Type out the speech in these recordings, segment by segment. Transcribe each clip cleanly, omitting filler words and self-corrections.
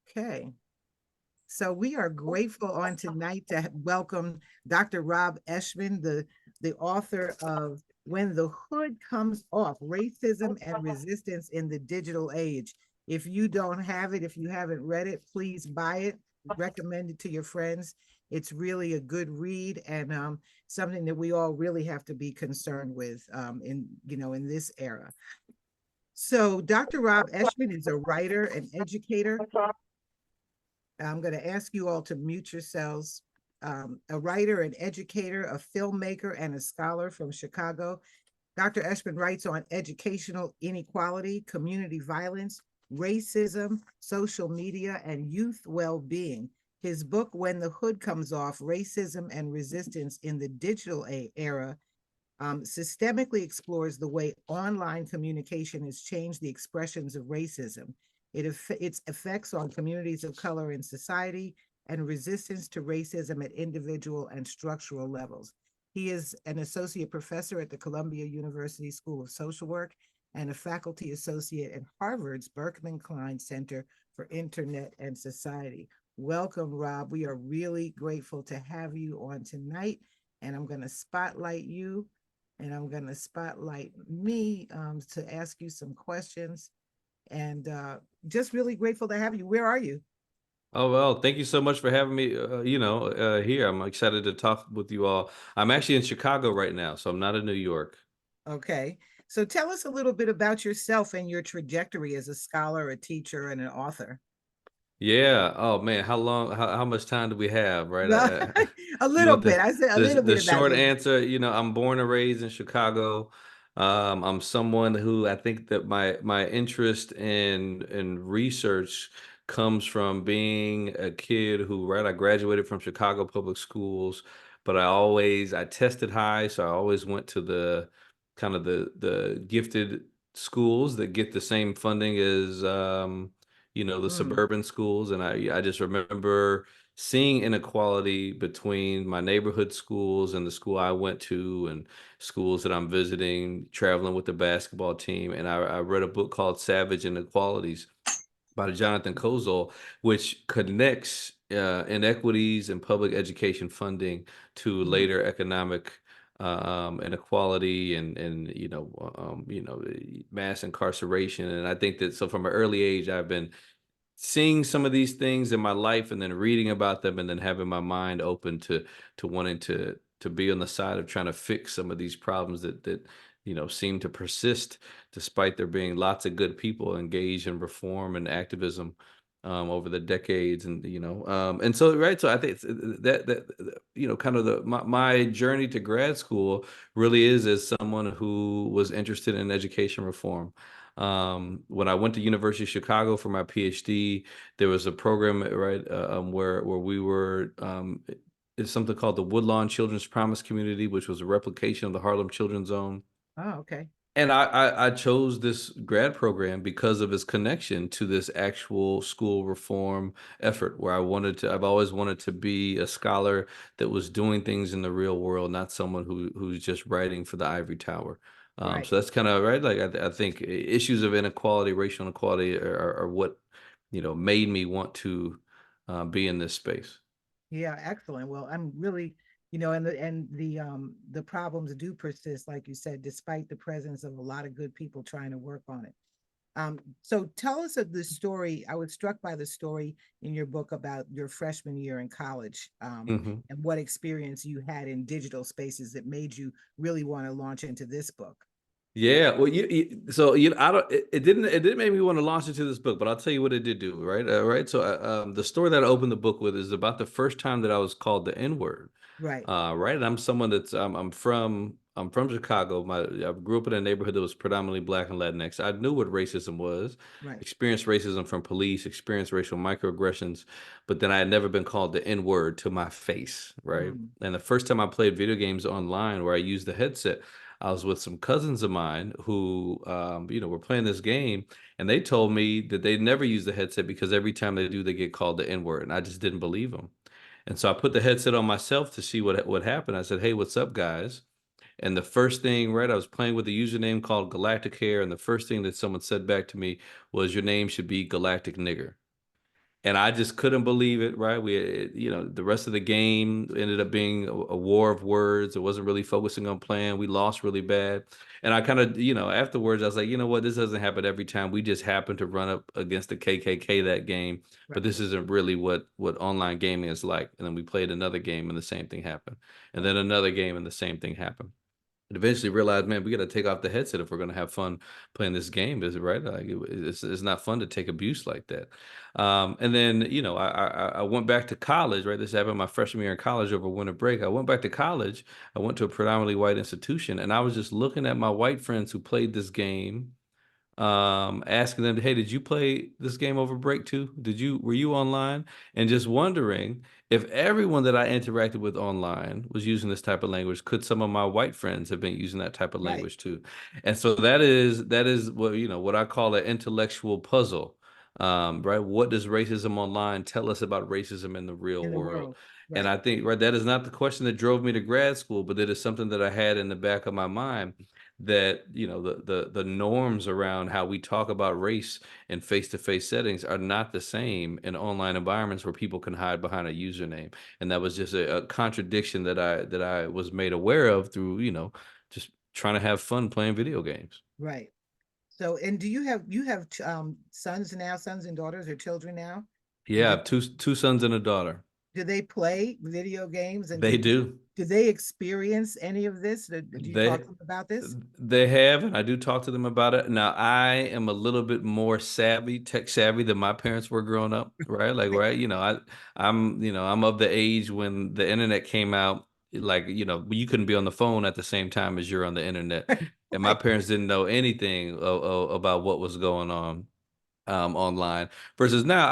Okay. So we are grateful on tonight to welcome Dr. Rob Eschmann, the author of When the Hood Comes Off, Racism and Resistance in the Digital Age. If you don't have it, if you haven't read it, please buy it, recommend it to your friends. It's really a good read and something that we all really have to be concerned with in this era. So Dr. Rob Eschmann is a writer and educator. I'm going to ask you all to mute yourselves. A writer, an educator, a filmmaker, and a scholar from Chicago. Dr. Eschmann writes on educational inequality, community violence, racism, social media, and youth well-being. His book, When the Hood Comes Off, Racism and Resistance in the Digital Era, systemically explores the way online communication has changed the expressions of racism, its effects on communities of color in society, and resistance to racism at individual and structural levels. He is an associate professor at the Columbia University School of Social Work and a faculty associate at Harvard's Berkman Klein Center for Internet and Society. Welcome, Rob. We are really grateful to have you on tonight, and I'm going to spotlight you and I'm going to spotlight me to ask you some questions. And just really grateful to have you. Where are you? Oh, well, thank you so much for having me, here. I'm excited to talk with you all. I'm actually in Chicago right now, so I'm not in New York. Okay. So tell us a little bit about yourself and your trajectory as a scholar, a teacher, and an author. Yeah. Oh man, how much time do we have, right? A You little want bit. I said a little the bit about short you. answer, I'm born and raised in Chicago. I'm someone who I think that my interest in research comes from being a kid who, right, I graduated from Chicago public schools, but I tested high, so I always went to the kind of the gifted schools that get the same funding as the Mm, suburban schools. And I just remember seeing inequality between my neighborhood schools and the school I went to and schools that I'm visiting, traveling with the basketball team. And I read a book called Savage Inequalities by Jonathan Kozol, which connects inequities in public education funding to mm, later economic inequality and mass incarceration. And I think that, so from an early age, I've been seeing some of these things in my life and then reading about them and then having my mind open to wanting to be on the side of trying to fix some of these problems that seem to persist despite there being lots of good people engaged in reform and activism over the decades. And so, right, so I think that kind of my journey to grad school really is as someone who was interested in education reform. When I went to University of Chicago for my PhD, there was a program, right, where we were. It's something called the Woodlawn Children's Promise Community, which was a replication of the Harlem Children's Zone. oh, okay. And I chose this grad program because of its connection to this actual school reform effort where I've always wanted to be a scholar that was doing things in the real world, not someone who's just writing for the ivory tower. Right. So that's kind of right. Like I think issues of inequality, racial inequality are what, made me want to be in this space. Yeah, excellent. Well, I'm really, and the problems do persist, like you said, despite the presence of a lot of good people trying to work on it. So tell us of the story. I was struck by the story in your book about your freshman year in college, Mhm. and what experience you had in digital spaces that made you really want to launch into this book. Yeah, well, so I don't. It didn't make me want to launch into this book, but I'll tell you what it did do. Right, right. So, the story that I opened the book with is about the first time that I was called the N word. Right, Right, and I'm someone that's I'm from Chicago. I grew up in a neighborhood that was predominantly Black and Latinx. I knew what racism was, right. experienced racism from police, experienced racial microaggressions, but then I had never been called the N word to my face. Right, Mm, and the first time I played video games online, where I used the headset. I was with some cousins of mine who, were playing this game, and they told me that they never use the headset because every time they do, they get called the N word, and I just didn't believe them. And so I put the headset on myself to see what happened. I said, "Hey, what's up, guys?" And the first thing, right, I was playing with a username called Galactic Hair, and the first thing that someone said back to me was, "Your name should be Galactic Nigger." and I just couldn't believe it, right? The rest of the game ended up being a war of words. It wasn't really focusing on playing. We lost really bad. And I kind of, afterwards, I was like, you know what? This doesn't happen every time. We just happened to run up against the KKK that game, but Right. this isn't really what online gaming is like. And then we played another game and the same thing happened. And then another game and the same thing happened. And eventually realized, man, we got to take off the headset if we're going to have fun playing this game. Is it right? Like it's not fun to take abuse like that. And then I went back to college. Right, this happened my freshman year in college over winter break. I went back to college. I went to a predominantly white institution, and I was just looking at my white friends who played this game, asking them, hey, did you play this game over break too? Were you online? And just wondering if everyone that I interacted with online was using this type of language, could some of my white friends have been using that type of Right. language too? And so that is what I call an intellectual puzzle. Right, what does racism online tell us about racism in the real In the world? world. And Right. I think, right, that is not the question that drove me to grad school, but it is something that I had in the back of my mind, that the norms around how we talk about race in face-to-face settings are not the same in online environments where people can hide behind a username. And that was just a contradiction that I was made aware of through just trying to have fun playing video games. Right. So, and do you have sons now, sons and daughters or children now? And Yeah, I have two sons and a daughter. do they play video games and They do. do they experience any of this? Do you talk They to them about this? they have, and I do talk to them about it. Now, I am a little bit more tech savvy than my parents were growing up, right? Like, Right. right, I'm of the age when the internet came out, like, you couldn't be on the phone at the same time as you're on the internet. And my Right. parents didn't know anything about what was going on online, versus now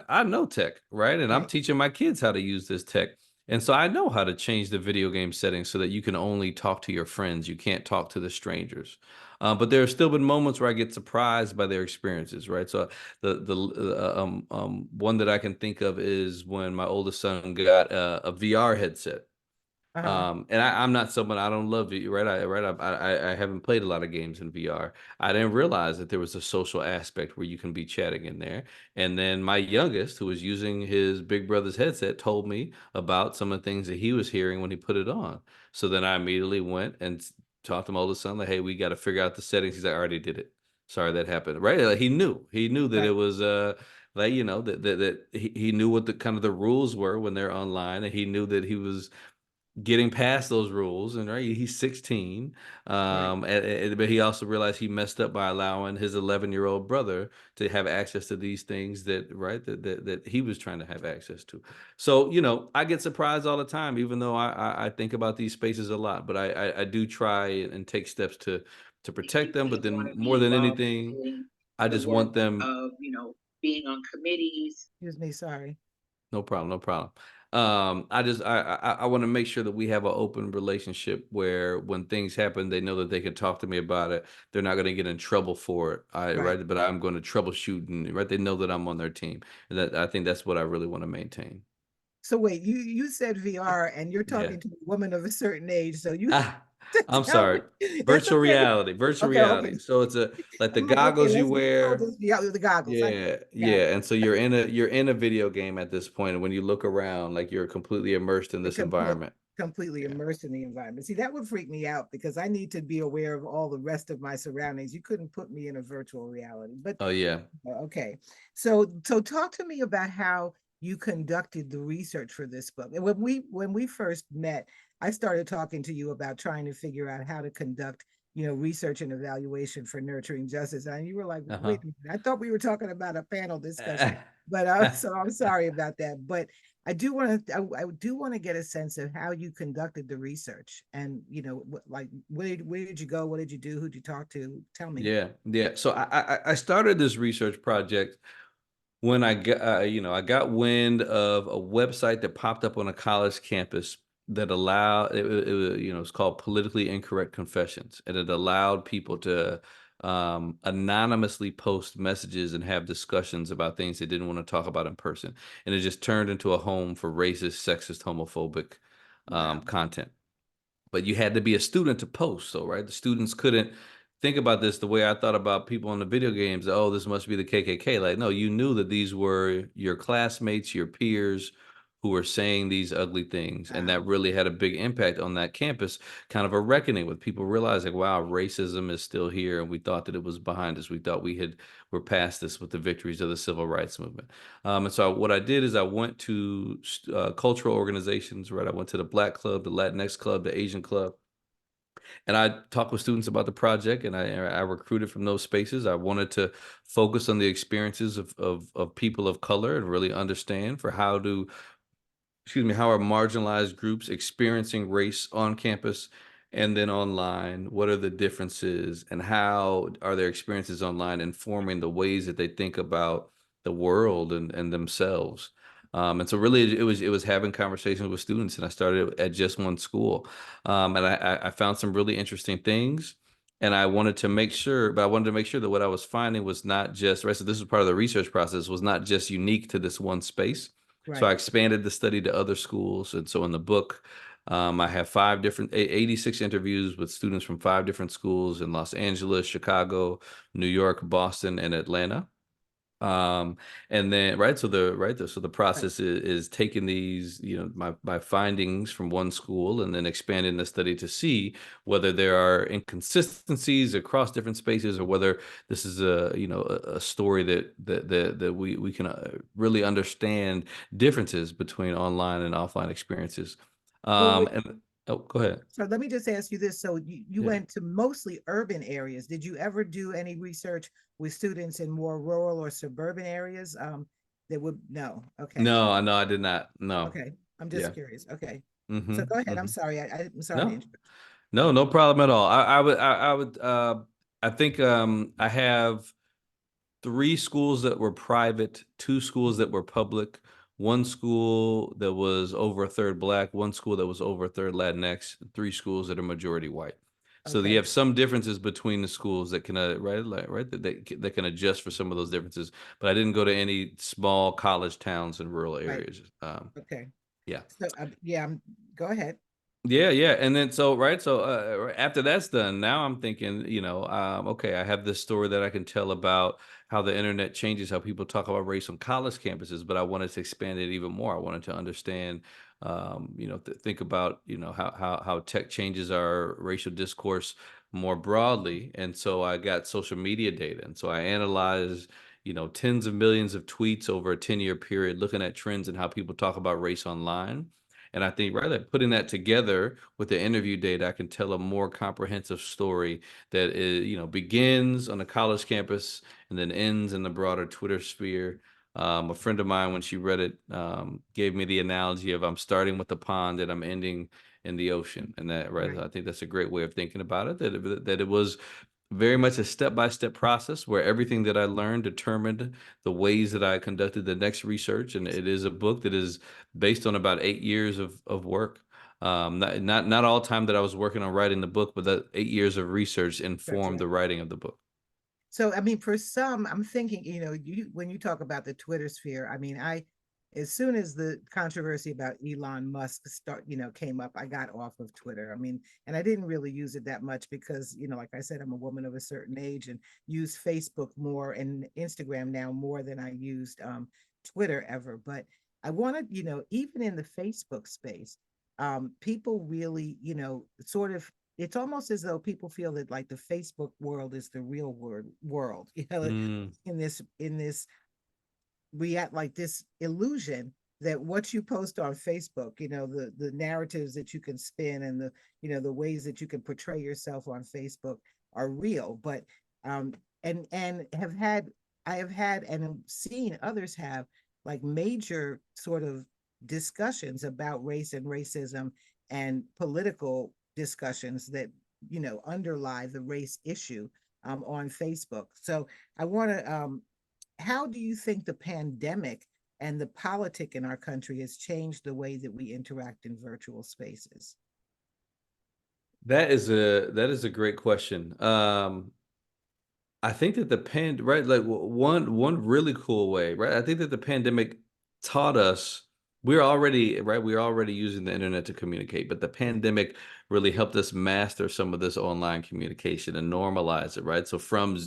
I know tech, right, and I'm Right. teaching my kids how to use this tech, and so I know how to change the video game settings so that you can only talk to your friends, you can't talk to the strangers. But there have still been moments where I get surprised by their experiences, right? So the one that I can think of is when my oldest son got a VR headset. Uh-huh. And I'm not someone, I don't love it, right? I haven't played a lot of games in VR. I didn't realize that there was a social aspect where you can be chatting in there. And then my youngest, who was using his big brother's headset, told me about some of the things that he was hearing when he put it on. So then I immediately went and talked to my oldest son, like, hey, we got to figure out the settings. He's like, I already did it. Sorry that happened. Right? Like, he knew that it Right. was like, that he knew what the kind of the rules were when they're online, and he knew that he was getting past those rules. And right, he's 16, Right. but he also realized he messed up by allowing his 11-year-old brother to have access to these things that, right, that he was trying to have access to. So I get surprised all the time, even though I think about these spaces a lot, but I do try and take steps to These protect them. people But that want then to be more than involved in anything, doing I the just work want them. of, being on committees. Excuse me. Sorry. No problem, no problem. I want to make sure that we have an open relationship where when things happen, they know that they can talk to me about it. They're not going to get in trouble for it. Right. Right, but I'm going to troubleshoot, and right, they know that I'm on their team. And that, I think that's what I really want to maintain. So wait, you said VR and you're Yeah. talking to a woman of a certain age, so you Ah, to I'm tell me sorry. that's Virtual okay. reality, virtual Okay, okay. reality. So it's a like the I'm like, okay, goggles you let's go with wear. this the goggles. I Yeah, got it. yeah. And so you're in a video game at this point, and when you look around, like, you're completely immersed in You're this environment. completely Yeah. immersed in the environment. See, that would freak me out because I need to be aware of all the rest of my surroundings. You couldn't put me in a virtual reality, but Oh yeah. okay. So talk to me about how you conducted the research for this book. And when we first met, I started talking to you about trying to figure out how to conduct, research and evaluation for nurturing justice. And you were like, Uh-huh. wait a minute, I thought we were talking about a panel discussion. Uh, But so I'm sorry about that. But I do want to get a sense of how you conducted the research and like where did you go? What did you do? Who'd you talk to? Tell me. yeah, yeah. So I started this research project when I got wind of a website that popped up on a college campus that allowed it's called Politically Incorrect Confessions, and it allowed people to anonymously post messages and have discussions about things they didn't want to talk about in person, and it just turned into a home for racist, sexist, homophobic Wow. content. But you had to be a student to post. So, right, the students couldn't think about this the way I thought about people in the video games. Oh, this must be the KKK. Like, no, you knew that these were your classmates, your peers who were saying these ugly things. And that really had a big impact on that campus, kind of a reckoning with people realizing, wow, racism is still here. And we thought that it was behind us. We thought were past this with the victories of the civil rights movement. And so what I did is I went to cultural organizations, right? I went to the Black Club, the Latinx Club, the Asian Club. And I talked with students about the project, and I recruited from those spaces. I wanted to focus on the experiences of people of color and really understand for how are marginalized groups experiencing race on campus and then online? What are the differences, and how are their experiences online informing the ways that they think about the world and themselves? And so really it was having conversations with students, and I started at just one school. And I found some really interesting things. And I wanted to make sure, that what I was finding was not just, right. So this was part of the research process, was not just unique to this one space. So I Right. expanded the study to other schools. And so in the book, I have 86 interviews with students from 5 different schools in Los Angeles, Chicago, New York, Boston, and Atlanta. Um, and then, so the Right. process is taking these, my findings from one school and then expanding the study to see whether there are inconsistencies across different spaces, or whether this is a story that we can really understand differences between online and offline experiences. Well, And oh, go ahead. so let me just ask you this. So you Yeah. went to mostly urban areas. Did you ever do any research with students in more rural or suburban areas? That would no. Okay. No, no, I did not. No. Okay. I'm just Yeah. curious. Okay. So Mm-hmm. go ahead. I'm Mm-hmm. sorry. I'm sorry to No. interrupt. No, no problem at all. I think I have 3 schools that were private, 2 schools that were public, 1 school that was over a third Black, 1 school that was over a third Latinx, 3 schools that are majority white. So you Okay. have some differences between the schools that can that can adjust for some of those differences. But I didn't go to any small college towns and rural Right. areas. Okay. Yeah. So yeah, go ahead. Yeah, yeah. And then after that's done, now I'm thinking, okay, I have this story that I can tell about how the internet changes how people talk about race on college campuses, but I wanted to expand it even more. I wanted to understand, think about, how tech changes our racial discourse more broadly. And so I got social media data. And so I analyzed, tens of millions of tweets over a 10-year period, looking at trends and how people talk about race online. And I think rather putting that together with the interview data, I can tell a more comprehensive story that begins on a college campus and then ends in the broader Twitter sphere. A friend of mine, when she read it, gave me the analogy of I'm starting with the pond and I'm ending in the ocean. And that, right, Right. I think that's a great way of thinking about it. That it was very much a step-by-step process where everything that I learned determined the ways that I conducted the next research. And it is a book that is based on about 8 years of work. Not all time that I was working on writing the book, but that 8 years of research That's informed right. the writing of the book. So, I mean, for some, I'm thinking, when you talk about the Twitter sphere, I mean, as soon as the controversy about Elon Musk came up, I got off of Twitter. I mean, and I didn't really use it that much because, like I said, I'm a woman of a certain age and use Facebook more and Instagram now more than I used Twitter ever. But I wanted, even in the Facebook space, people really, sort of it's almost as though people feel that like the Facebook world is the real world, Mm, in this react like this illusion that what you post on Facebook, the narratives that you can spin and the ways that you can portray yourself on Facebook are real. But um and I have had and seen others have like major sort of discussions about race and racism and political discussions that underlie the race issue on Facebook. So I want to how do you think the pandemic and the politic in our country has changed the way that we interact in virtual spaces? that is a great question. I think that right, like one really cool way, right? I think that the pandemic taught us we're already using the internet to communicate, but the pandemic really helped us master some of this online communication and normalize it, right? So from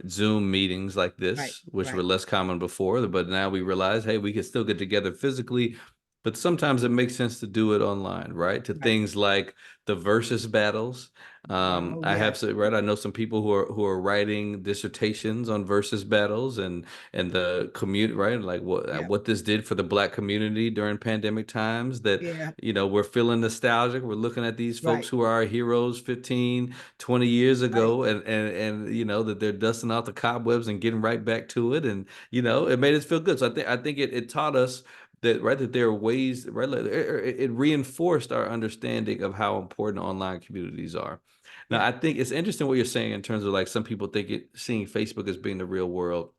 Zoom meetings like Right, this, which were right, less common before, but now we realize, hey, we can still get together physically, but sometimes it makes sense to do it online, right? To right. things like the versus battles. Oh, I have yes, some, right. I know some people who are writing dissertations on versus battles and the community, right? Like yeah, what this did for the Black community during pandemic times. That yeah, we're feeling nostalgic. We're looking at these folks right, who are our heroes 15, 20 years right. ago, and that they're dusting off the cobwebs and getting right back to it, and it made us feel good. So I think it taught us that, right, that there are ways, right, like, it reinforced our understanding of how important online communities are. Now, Yeah, I think it's interesting what you're saying in terms of, like, some people think seeing Facebook as being the real world.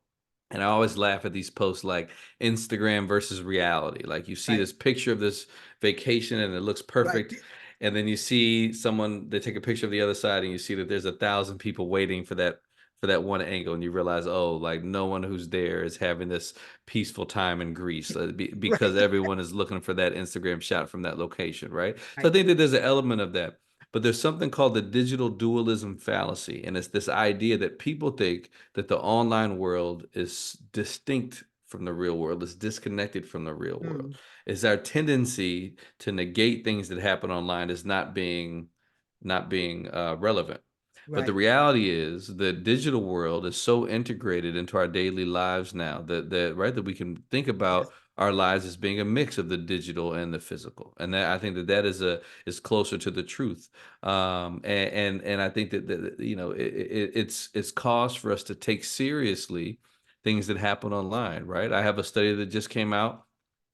And I always laugh at these posts like Instagram versus reality. Like, you see right, this picture of this vacation and it looks right, perfect. And then you see someone, they take a picture of the other side and you see that there's 1,000 people waiting for that one angle. And you realize, oh, like, no one who's there is having this peaceful time in Greece, because right, everyone is looking for that Instagram shot from that location, right? So I right. think that there's an element of that. But there's something called the digital dualism fallacy. And it's this idea that people think that the online world is distinct from the real world, is disconnected from the real world. Mm, Is our tendency to negate things that happen online as not being relevant. But the right. reality is the digital world is so integrated into our daily lives now that right, that we can think Yes, about our lives as being a mix of the digital and the physical. And that, I think that is closer to the truth. And I think that it's cause for us to take seriously things that happen online, right? I have a study that just came out.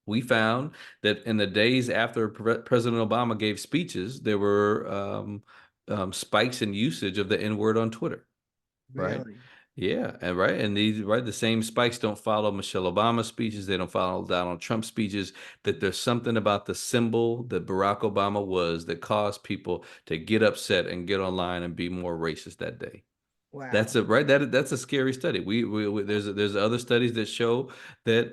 We found that in the days after President Obama gave speeches, there were spikes in usage of the N word on Twitter, right? really. Yeah, and right, and these, right, the same spikes don't follow Michelle Obama speeches. They don't follow Donald Trump speeches. That there's something about the symbol that Barack Obama was that caused people to get upset and get online and be more racist that day. That's Wow. a right. That's a scary study. We there's other studies that show that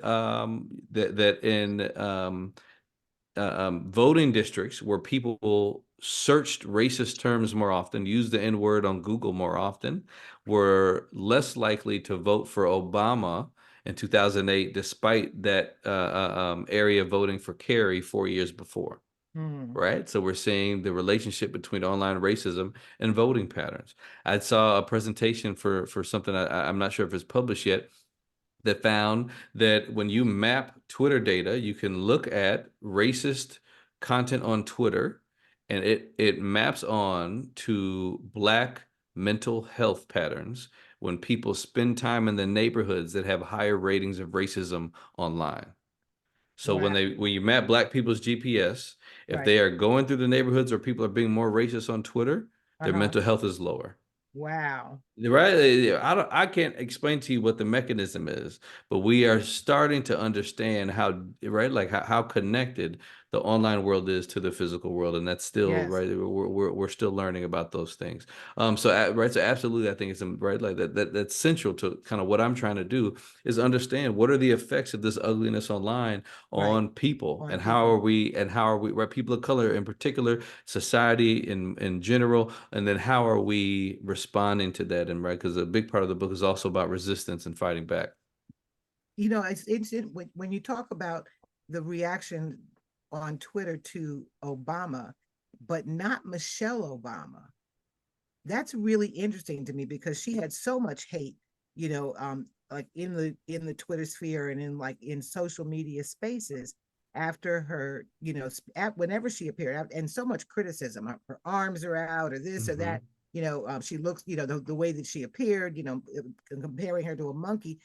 in voting districts where people searched racist terms more often, used the N word on Google more often, were less likely to vote for Obama in 2008, despite that area voting for Kerry 4 years before. Mm, Right. So we're seeing the relationship between online racism and voting patterns. I saw a presentation for something I'm not sure if it's published yet, that found that when you map Twitter data, you can look at racist content on Twitter, and it maps on to Black mental health patterns when people spend time in the neighborhoods that have higher ratings of racism online. So wow. when you map Black people's GPS, if Right. they are going through the neighborhoods where people are being more racist on Twitter, their Uh-huh. mental health is lower. Wow. Right? I can't explain to you what the mechanism is, but we are starting to understand how, right, like how connected the online world is to the physical world, and that's still Yes. right. We're still learning about those things. Right, so absolutely, I think it's right, like that's central to kind of what I'm trying to do, is understand what are the effects of this ugliness online Right. on people, On and people. how are we, right, people of color in particular, society in general, and then how are we responding to that, and right, because a big part of the book is also about resistance and fighting back. It's when you talk about the reaction on Twitter to Obama, but not Michelle Obama. That's really interesting to me because she had so much hate, like in the Twitter sphere and in like in social media spaces after her, whenever she appeared, and so much criticism. Her arms are out, or this or Hmm. that. She looks, the way that she appeared, comparing her to a monkey.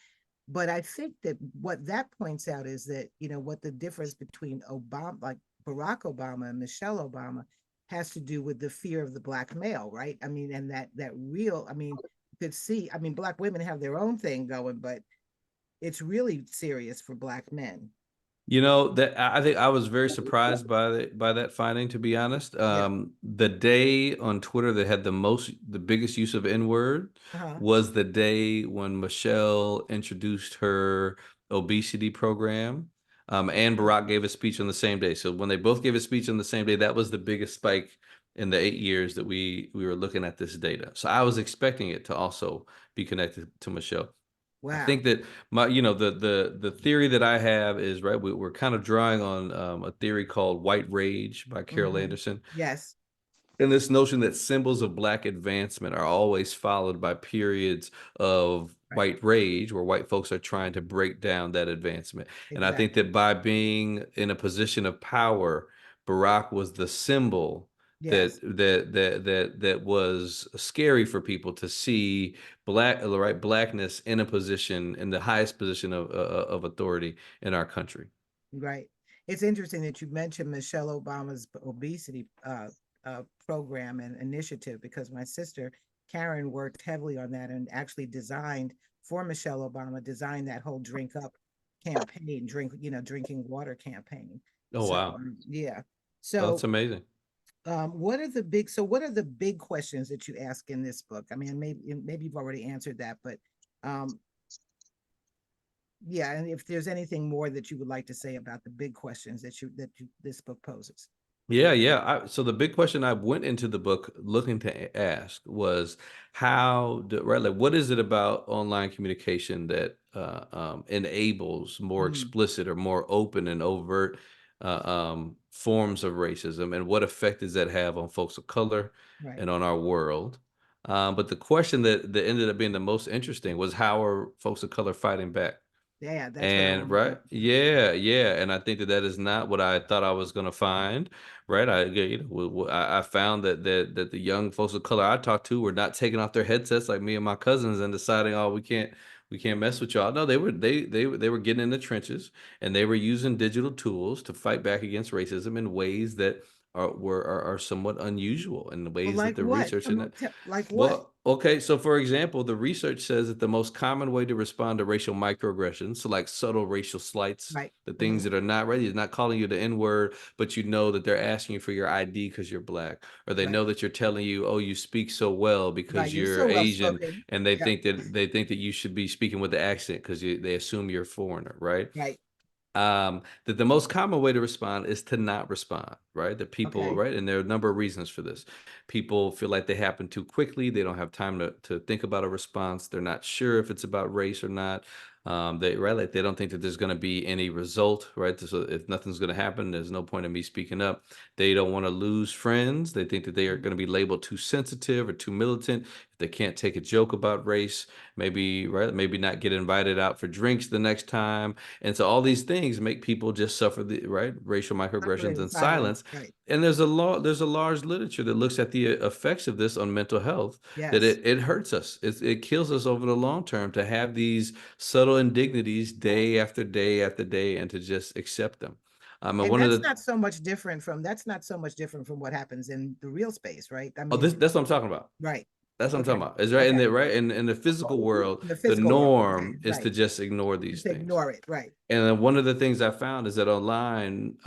But I think that what that points out is that, what the difference between Obama, like Barack Obama and Michelle Obama, has to do with the fear of the Black male, right? I mean, and that real, I mean, you could see, I mean, Black women have their own thing going, but it's really serious for Black men. That I think I was very surprised by that finding, to be honest. Yeah. The day on Twitter that had the biggest use of N-word Uh-huh. was the day when Michelle introduced her obesity program. And Okay. Barack gave a speech on the same day. So when they both gave a speech on the same day, that was the biggest spike in the 8 years that we were looking at this data. So I was expecting it to also be connected to Michelle. I Wow. think that the theory that I have is right. We're kind of drawing on a theory called white rage by Carol Mhm. Anderson, Yes. and this notion that symbols of Black advancement are always followed by periods of Right. white rage where white folks are trying to break down that advancement. And I think Exactly. that by being in a position of power, Barack was the symbol that Yes. that was scary for people to see blackness in a position, in the highest position of authority in our country. Right. It's interesting that you mentioned Michelle Obama's obesity program and initiative, because my sister Karen worked heavily on that and actually designed for Michelle Obama, designed that whole drink up campaign, drinking water campaign. Oh So wow, yeah. that's So amazing. what are the big questions that you ask in this book? I mean, maybe you've already answered that, but um, yeah, and if there's anything more that you would like to say about the big questions that this book poses. Yeah, yeah. So the big question I went into the book looking to ask was right, like what is it about online communication that enables more Mm, explicit or more open and overt forms of racism, and what effect does that have on folks of color right. and on our world? But the question that ended up being the most interesting was how are folks of color fighting back? Yeah, that's what I And wanted to right, know. yeah, yeah, and I think that that is not what I thought I was going to find. Right, I found that the young folks of color I talked to were not taking off their headsets like me and my cousins and deciding, oh, we can't mess with y'all. No, they were getting in the trenches, and they were using digital tools to fight back against racism in ways that are somewhat unusual, in the Well, ways that like the what? research and Like what? well, okay, so for example, the research says that the most common way to respond to racial microaggressions, so like subtle racial slights, Right. the things Hmm. that are not right, he's not calling you the N word, but you know that they're asking you for your ID because you're Black, or they Right. know that you're telling you, oh, you speak so well Right. because You're you're so well Asian, spoken. and Yeah. they think that you should be speaking with the accent because they assume you're a foreigner, right? Right. That the most common way to respond is to not respond, right? That people, Okay. right? And there are a number of reasons for this. People feel like they happen too quickly. They don't have time to think about a response. They're not sure if it's about race or not. They right, like they don't think that there's going to be any result, right? So if nothing's going to happen, there's no point in me speaking up. They don't want to lose friends. They think that they are Mhm. going to be labeled too sensitive or too militant if they can't take a joke about race. Maybe right, maybe not get invited out for drinks the next time, and so all these things make people just suffer the right racial Suffering microaggressions in in silence. silence. Right. And there's a large literature that looks at the effects of this on mental health, that Yes. it hurts us. It kills us over the long term to have these subtle indignities day after day after day and to just accept them. And And one of the that's not so much different from what happens in the real space, right? I oh, mean, that's what I'm talking about. right. That's what I'm Okay. talking about. Is right in Okay. the right in the physical world, In the the physical world. Okay. norm is to Right. just ignore these Just things. ignore it. Right. And then one of the things I found is that online,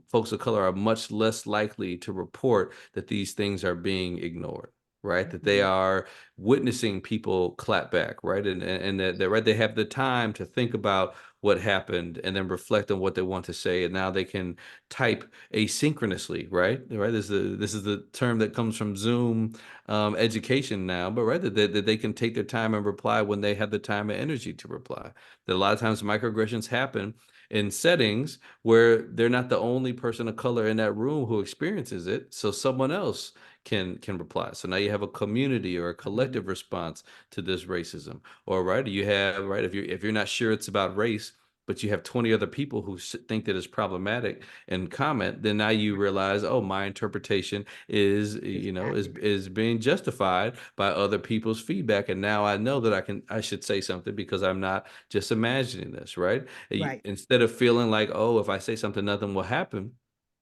folks of color are much less likely to report that these things are being ignored, right? That they Mhm. are witnessing people clap back, right? And that right, they have the time to think about what happened and then reflect on what they want to say. And now they can type asynchronously, right? Right. This is the term that comes from Zoom education now, but right, that they can take their time and reply when they have the time and energy to reply. That a lot of times microaggressions happen in settings where they're not the only person of color in that room who experiences it, so someone else can reply. So now you have a community or a Mhm. collective response to this racism. Or right, you have right, if you're not sure it's about race, but you have 20 other people who think that it's problematic and comment, then now you realize, oh, my interpretation is, It's is accurate. being justified by other people's feedback, and now I know that I should say something because I'm not just imagining this, right? Right. Instead of feeling like, oh, if I say something, nothing will happen.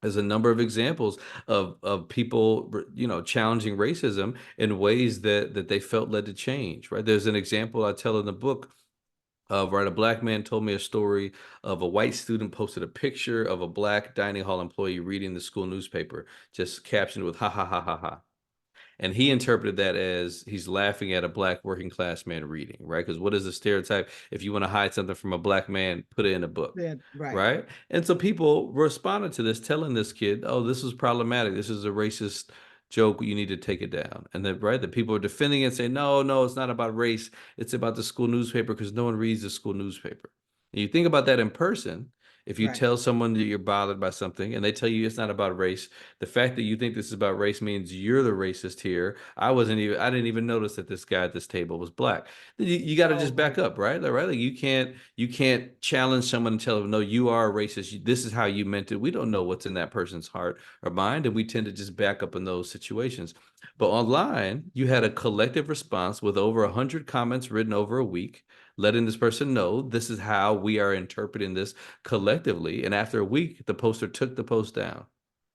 There's a number of examples of people, challenging racism in ways that they felt led to change, right? There's an example I tell in the book of right, a Black man told me a story of a white student posted a picture of a Black dining hall employee reading the school newspaper, just captioned with "ha ha ha ha ha." And he interpreted that as he's laughing at a Black working class man reading, right? Because what is the stereotype? If you want to hide something from a Black man, put it in a book, Yeah. Right. right? And so people responded to this, telling this kid, oh, this is problematic. This is a racist joke, you need to take it down. And then, right, the people are defending it and saying, no, no, it's not about race. It's about the school newspaper because no one reads the school newspaper. And you think about that in person. If you Right, tell someone that you're bothered by something and they tell you it's not about race, the fact that you think this is about race means you're the racist here. I didn't even notice that this guy at this table was black. You got to oh, just back right, up, right? Like, right? Like you can't challenge someone and tell them, no, you are a racist. This is how you meant it. We don't know what's in that person's heart or mind, and we tend to just back up in those situations. But online, you had a collective response with over 100 comments written over a week, letting this person know this is how we are interpreting this collectively. And after a week, the poster took the post down.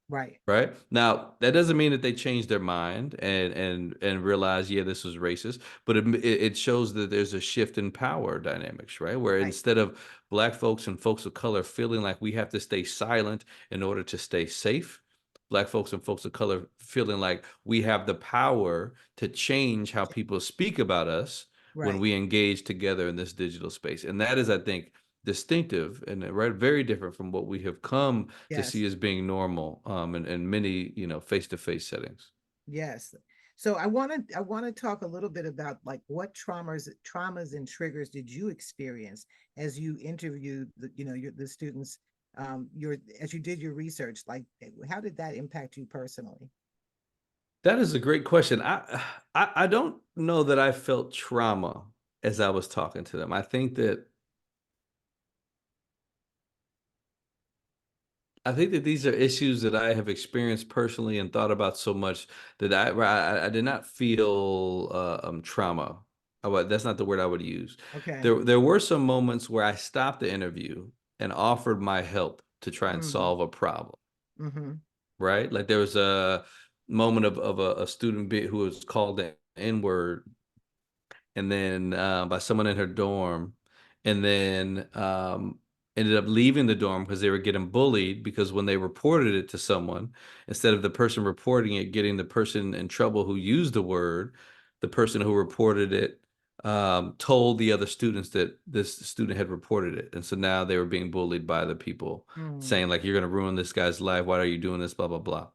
right, Right now, that doesn't mean that they changed their mind and realize, yeah, this was racist, but it shows that there's a shift in power dynamics, right? Where right, instead of black folks and folks of color feeling like we have to stay silent in order to stay safe, black folks and folks of color feeling like we have the power to change how people speak about us when right. we engage together in this digital space. And that is, I think, distinctive and right, very different from what we have come to Yes, see as being normal in many face-to-face settings. yes. So I want to talk a little bit about like what traumas and triggers did you experience as you interviewed the students, your as you did your research, like how did that impact you personally? That is a great question. I don't know that I felt trauma as I was talking to them. I think that these are issues that I have experienced personally and thought about so much that I did not feel trauma. That's not the word I would use. Okay. There were some moments where I stopped the interview and offered my help to try and Mm, solve a problem. mm-hmm. Right, like there was a moment of a student who was called the N word and then by someone in her dorm, and then ended up leaving the dorm because they were getting bullied because when they reported it to someone, instead of the person reporting it getting the person in trouble who used the word, the person who reported it told the other students that this student had reported it, and so now they were being bullied by the people Mm, saying like, "You're going to ruin this guy's life. Why are you doing this? Blah blah blah."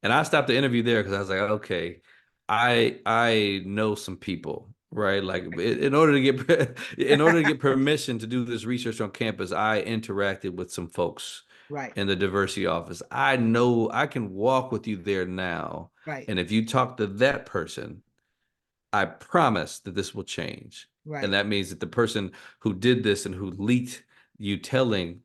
And I stopped the interview there because I was like, okay, I know some people, right? Like in order to get in order to get permission to do this research on campus, I interacted with some folks right, in the diversity office. I know I can walk with you there now. right, And if you talk to that person, I promise that this will change. And right, that means that the person who did this and who leaked you telling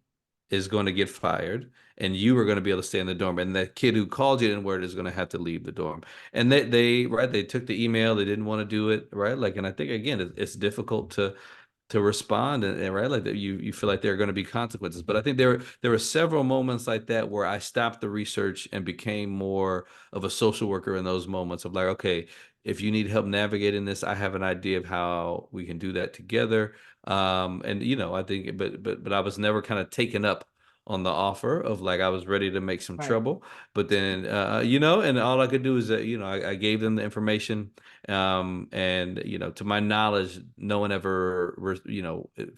is going to get fired and you are going to be able to stay in the dorm. And that kid who called you N-word is going to have to leave the dorm. And they took the email. They didn't want to do it. Right. Like, and I think, again, it's difficult to respond and right like that you feel like there are going to be consequences, but I think there were several moments like that where I stopped the research and became more of a social worker in those moments of like, okay, if you need help navigating this, I have an idea of how we can do that together. And I think but I was never kind of taken up on the offer of like I was ready to make some right. trouble, but then and all I could do is that I gave them the information, and to my knowledge, no one ever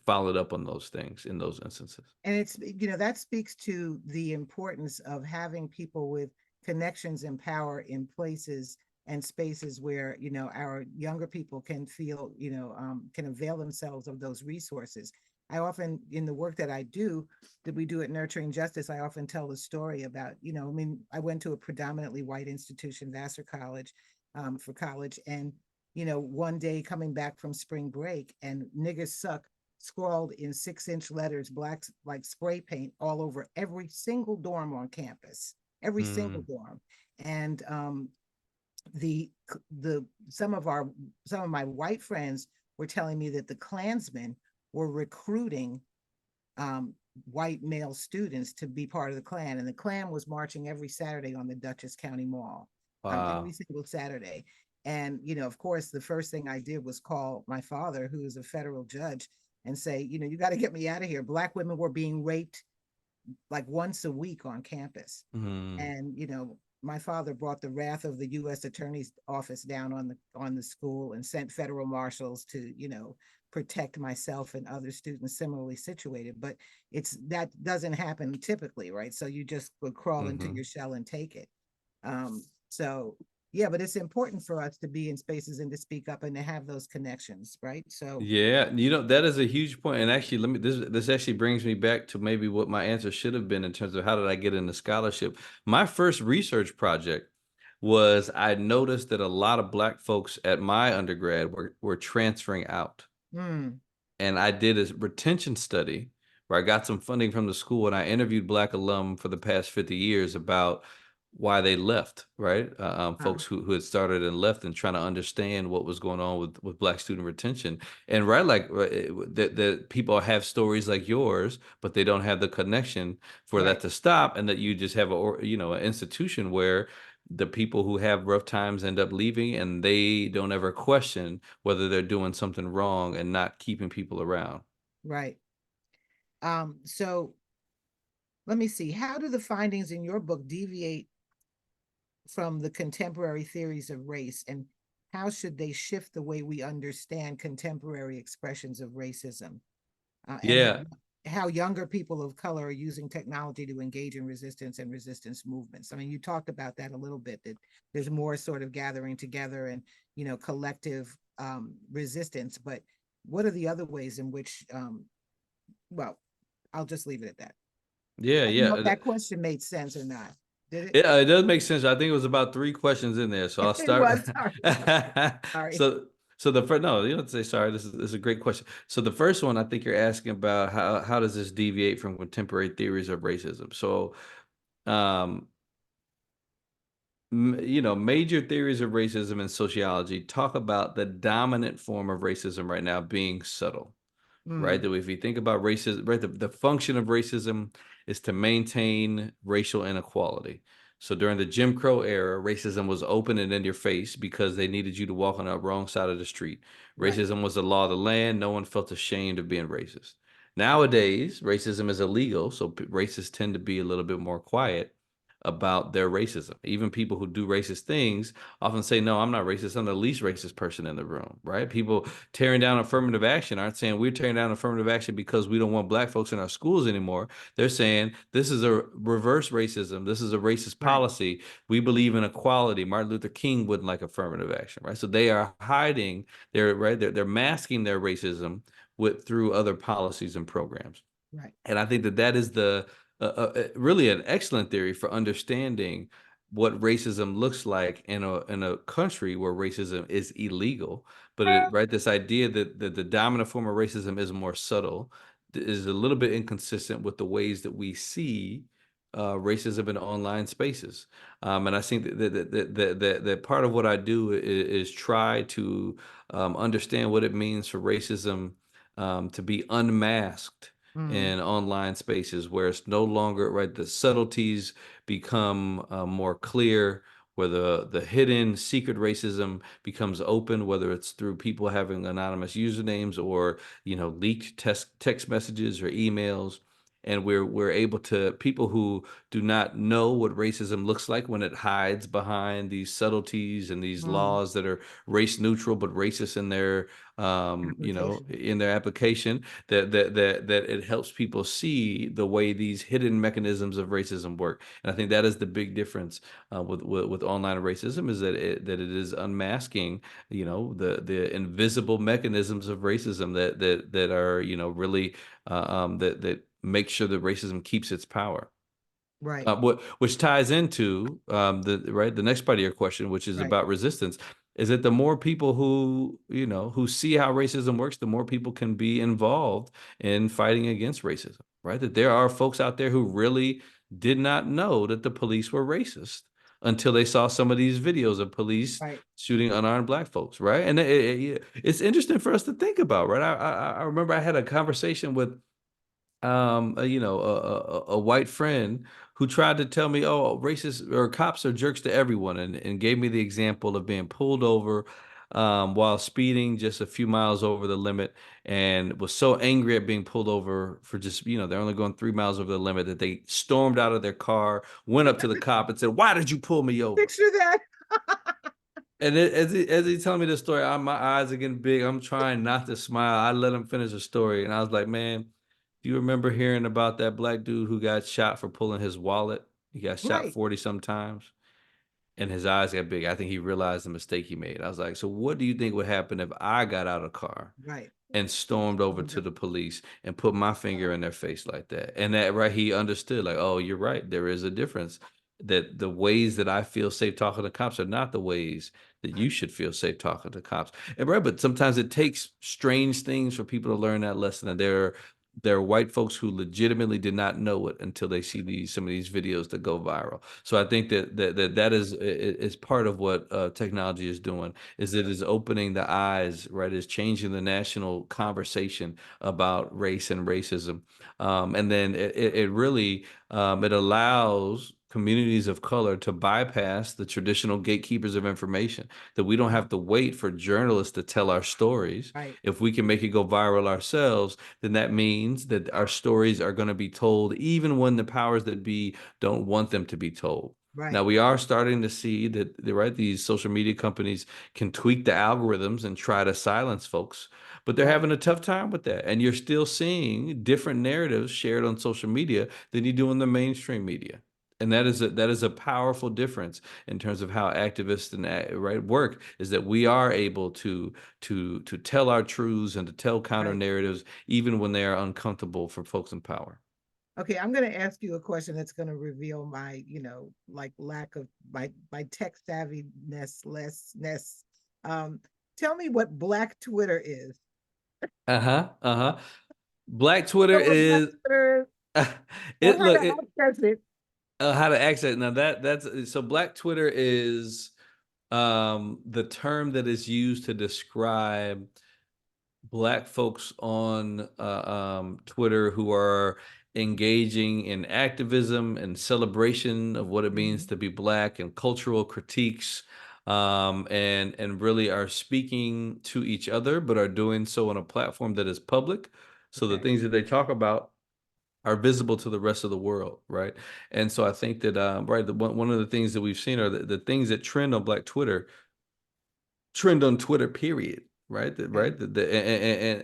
followed up on those things in those instances. And that speaks to the importance of having people with connections and power in places and spaces where, our younger people can feel, can avail themselves of those resources. I often, in the work that I do, that we do at Nurturing Justice, I often tell the story about, I went to a predominantly white institution, Vassar College, for college. And, one day coming back from spring break and niggas suck scrawled in 6-inch letters, black like spray paint all over every single dorm on campus, every single Mm, dorm. And the the some of my white friends were telling me that the Klansmen were recruiting um, white male students to be part of the Klan, and the Klan was marching every Saturday on the Dutchess County Mall, every wow. single Saturday. And of course, the first thing I did was call my father, who is a federal judge, and say, you got to get me out of here. Black women were being raped like once a week on campus. Mm, And my father brought the wrath of the U.S. Attorney's office down on the school and sent federal marshals to protect myself and other students similarly situated. But that doesn't happen typically, right? So you just would crawl into hmm your shell and take it. Um, So yeah, but it's important for us to be in spaces and to speak up and to have those connections, right? So Yeah, you know, that is a huge point. And actually, let me this actually brings me back to maybe what my answer should have been in terms of how did I get into scholarship. My first research project was I noticed that a lot of Black folks at my undergrad were transferring out. mm, And I did a retention study where I got some funding from the school and I interviewed Black alum for the past 50 years about why they left, right? uh, Folks who had started and left and trying to understand what was going on with Black student retention. And right, like that people have stories like yours, but they don't have the connection for that right, to stop, and that you just have an institution where the people who have rough times end up leaving and they don't ever question whether they're doing something wrong and not keeping people around. right. So let me see. How do the findings in your book deviate from the contemporary theories of race, and how should they shift the way we understand contemporary expressions of racism, and Yeah. how younger people of color are using technology to engage in resistance and resistance movements? I mean, you talked about that a little bit, that there's more sort of gathering together and, collective resistance, but what are the other ways in which, well, I'll just leave it at that. Yeah, I don't know yeah. if that question made sense or not. Did it? Yeah, it does make sense. I think it was about three questions in there, so I'll It start. was. Sorry. Sorry. So, so the first, no, you don't have to say sorry. This is a great question. So the first one, I think you're asking about how does this deviate from contemporary theories of racism? So, um, major theories of racism and sociology talk about the dominant form of racism right now being subtle, right? Mm, That if you think about racism, right, the function of racism is to maintain racial inequality. So during the Jim Crow era, racism was open and in your face because they needed you to walk on the wrong side of the street. right, Racism was the law of the land. No one felt ashamed of being racist. Nowadays, racism is illegal, so racists tend to be a little bit more quiet about their racism. Even people who do racist things often say, "No, I'm not racist. I'm the least racist person in the room." Right? People tearing down affirmative action aren't saying we're tearing down affirmative action because we don't want Black folks in our schools anymore. They're saying this is a reverse racism. This is a racist right, policy. We believe in equality. Martin Luther King wouldn't like affirmative action, right? So they are hiding their right. They're masking their racism through other policies and programs. right, And I think that is the really an excellent theory for understanding what racism looks like in a country where racism is illegal. But right, this idea that the dominant form of racism is more subtle is a little bit inconsistent with the ways that we see racism in online spaces. And I think that part of what I do is try to understand what it means for racism to be unmasked mm, in online spaces where it's no longer right, the subtleties become more clear, where the hidden secret racism becomes open, whether it's through people having anonymous usernames or leaked text messages or emails. And we're able to, people who do not know what racism looks like when it hides behind these subtleties and these mm. laws that are race neutral but racist in their Application. in their application, that it helps people see the way these hidden mechanisms of racism work. And I think that is the big difference with online racism, is that it is unmasking, the invisible mechanisms of racism that are, really that make sure that racism keeps its power. Right, Which ties into the next part of your question, which is right, about resistance. Is that the more people who see how racism works, the more people can be involved in fighting against racism, right? That there are folks out there who really did not know that the police were racist until they saw some of these videos of police right. shooting unarmed Black folks, right? And it's interesting for us to think about, right? I remember I had a conversation with a white friend who tried to tell me, oh, racist or cops are jerks to everyone, and gave me the example of being pulled over while speeding just a few miles over the limit, and was so angry at being pulled over for just, they're only going 3 miles over the limit, that they stormed out of their car, went up to the cop and said, "Why did you pull me over?" Picture that. And as he telling me this story, my eyes are getting big. I'm trying not to smile. I let him finish the story, and I was like, "Man, do you remember hearing about that Black dude who got shot for pulling his wallet? He got shot Right. 40 some times." and his eyes got big. I think he realized the mistake he made. I was like, so what do you think would happen if I got out of the car Right. and stormed over Mhm. to the police and put my finger in their face like that? And that, right, he understood, like, oh, you're right. There is a difference. That the ways that I feel safe talking to cops are not the ways that you should feel safe talking to cops. And right, but sometimes it takes strange things for people to learn that lesson. And there are white folks who legitimately did not know it until they see some of these videos that go viral. So I think that is part of what technology is doing. Is it is opening the eyes, right? Is changing the national conversation about race and racism, and then it really it allows communities of color to bypass the traditional gatekeepers of information, that we don't have to wait for journalists to tell our stories. Right. If we can make it go viral ourselves, then that means that our stories are going to be told even when the powers that be don't want them to be told. Now Right. we are starting to see that, right, these social media companies can tweak the algorithms and try to silence folks, but they're Right. having a tough time with that. And you're still seeing different narratives shared on social media than you do in the mainstream media. And that is a powerful difference in terms of how activists and right work, is that we are able to tell our truths and to tell counter Right. narratives even when they are uncomfortable for folks in power. Okay, I'm going to ask you a question that's going to reveal my, like lack of my tech savviness, lessness. Um, Tell me what Black Twitter is. Uh-huh. Uh-huh. Black Twitter Know what Black is Twitter is, and it how look to it access it. how to access now that's so Black Twitter is the term that is used to describe Black folks on Twitter who are engaging in activism and celebration of what it means Mhm. to be Black, and cultural critiques, and really are speaking to each other, but are doing so on a platform that is public. So the Okay. things that they talk about are visible to the rest of the world, right? And so I think that right, one of the things that we've seen are the things that trend on Twitter, period. Right, Okay. right,